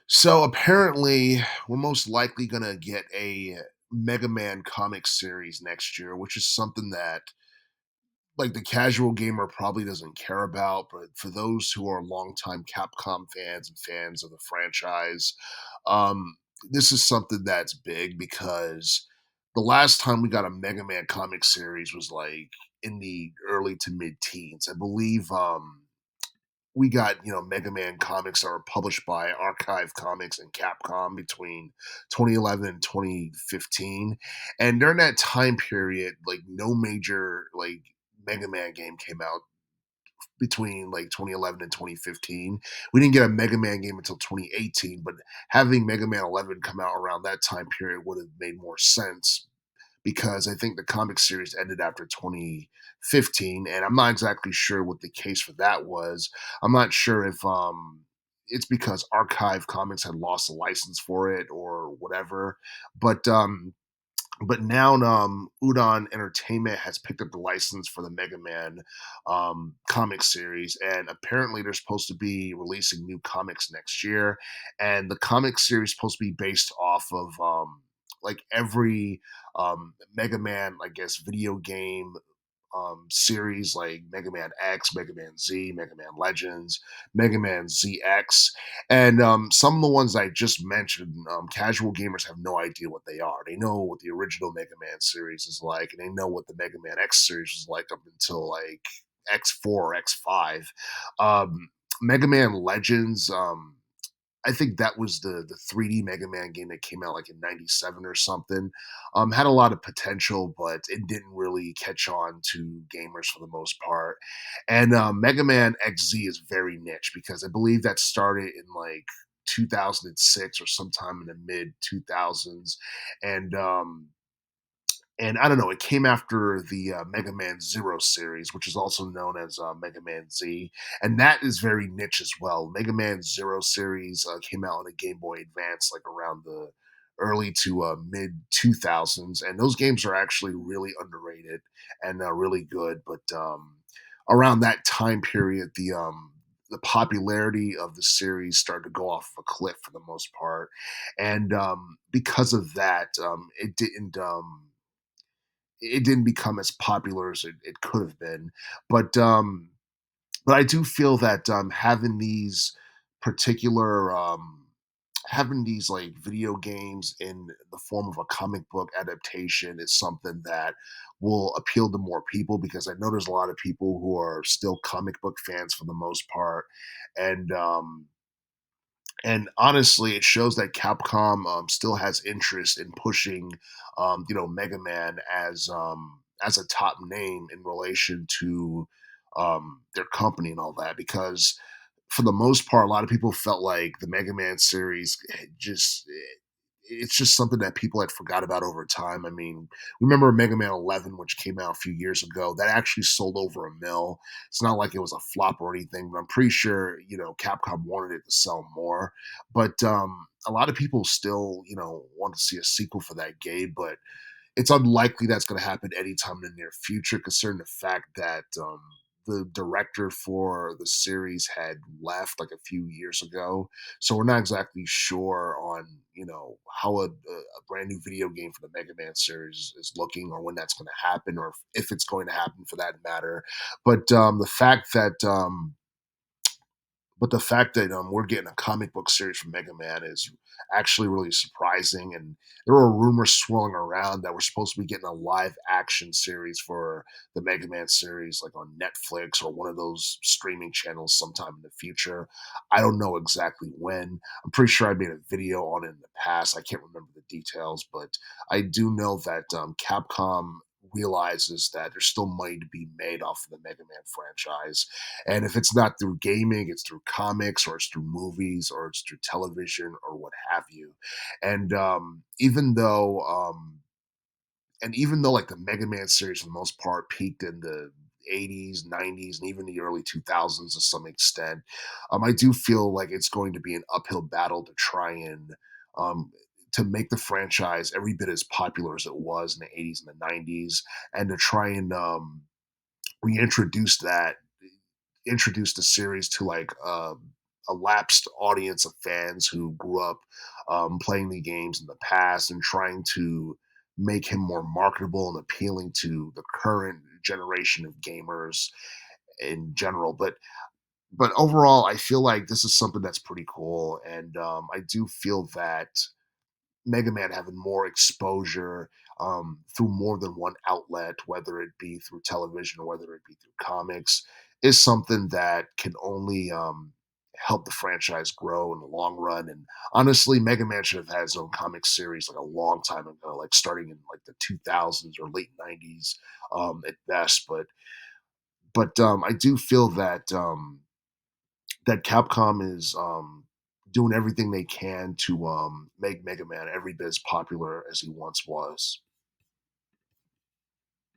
So apparently, we're most likely gonna get a Mega Man comic series next year, which is something that like the casual gamer probably doesn't care about, but for those who are longtime Capcom fans and fans of the franchise, um, this is something that's big because the last time we got a Mega Man comic series was like in the early to mid teens. I believe we got Mega Man comics that were published by Archive Comics and Capcom between 2011 and 2015, and during that time period like no major like Mega Man game came out between like 2011 and 2015. We didn't get a Mega Man game until 2018, but having Mega Man 11 come out around that time period would have made more sense because I think the comic series ended after 2015, and I'm not exactly sure what the case for that was. I'm not sure if it's because Archive Comics had lost the license for it or whatever, but now Udon Entertainment has picked up the license for the Mega Man comic series, and apparently they're supposed to be releasing new comics next year. And the comic series is supposed to be based off of like every Mega Man, I guess, video game series like Mega Man X, Mega Man Z, Mega Man Legends, Mega Man ZX, and some of the ones I just mentioned, casual gamers have no idea what they are. They know what the original Mega Man series is like, and they know what the Mega Man X series was like up until like X4 or X5. Mega Man Legends. I think that was the 3D Mega Man game that came out like in '97 or something. Had a lot of potential, but it didn't really catch on to gamers for the most part. And Mega Man XZ is very niche because I believe that started in like 2006 or sometime in the mid 2000s, and I don't know, it came after the Mega Man Zero series, which is also known as Mega Man Z, and that is very niche as well. Mega Man Zero series came out on a Game Boy Advance like around the early to mid 2000s, and those games are actually really underrated and really good. But around that time period, the popularity of the series started to go off a cliff for the most part, and because of that, it didn't become as popular as it could have been. But but I do feel that particular having these like video games in the form of a comic book adaptation is something that will appeal to more people because I know there's a lot of people who are still comic book fans for the most part, and honestly, it shows that Capcom still has interest in pushing, Mega Man as a top name in relation to their company and all that. Because for the most part, a lot of people felt like the Mega Man series it's just something that people had forgot about over time. I mean, remember Mega Man 11, which came out a few years ago, that actually sold over a mil. It's not like it was a flop or anything, but I'm pretty sure, Capcom wanted it to sell more. But a lot of people still, want to see a sequel for that game, but it's unlikely that's going to happen anytime in the near future, considering the fact that the director for the series had left like a few years ago. So we're not exactly sure on how a brand new video game for the Mega Man series is looking, or when that's going to happen, or if it's going to happen for that matter. But the fact that we're getting a comic book series from Mega Man is actually really surprising. And there were rumors swirling around that we're supposed to be getting a live action series for the Mega Man series, like on Netflix or one of those streaming channels sometime in the future. I don't know exactly when. I'm pretty sure I made a video on it in the past. I can't remember the details, but I do know that Capcom realizes that there's still money to be made off of the Mega Man franchise, and if it's not through gaming, it's through comics or it's through movies or it's through television or what have you. And even though like the Mega Man series for the most part peaked in the 80s, 90s, and even the early 2000s to some extent, I do feel like it's going to be an uphill battle to try and um, to make the franchise every bit as popular as it was in the 80s and the 90s, and to try and reintroduce that introduce the series to like a lapsed audience of fans who grew up playing the games in the past and trying to make him more marketable and appealing to the current generation of gamers in general. But overall, I feel like this is something that's pretty cool, and I do feel that Mega Man having more exposure through more than one outlet, whether it be through television or whether it be through comics, is something that can only help the franchise grow in the long run. And honestly, Mega Man should have had his own comic series like a long time ago, like starting in like the 2000s or late 90s at best. But I do feel that Capcom is doing everything they can to make Mega Man every bit as popular as he once was.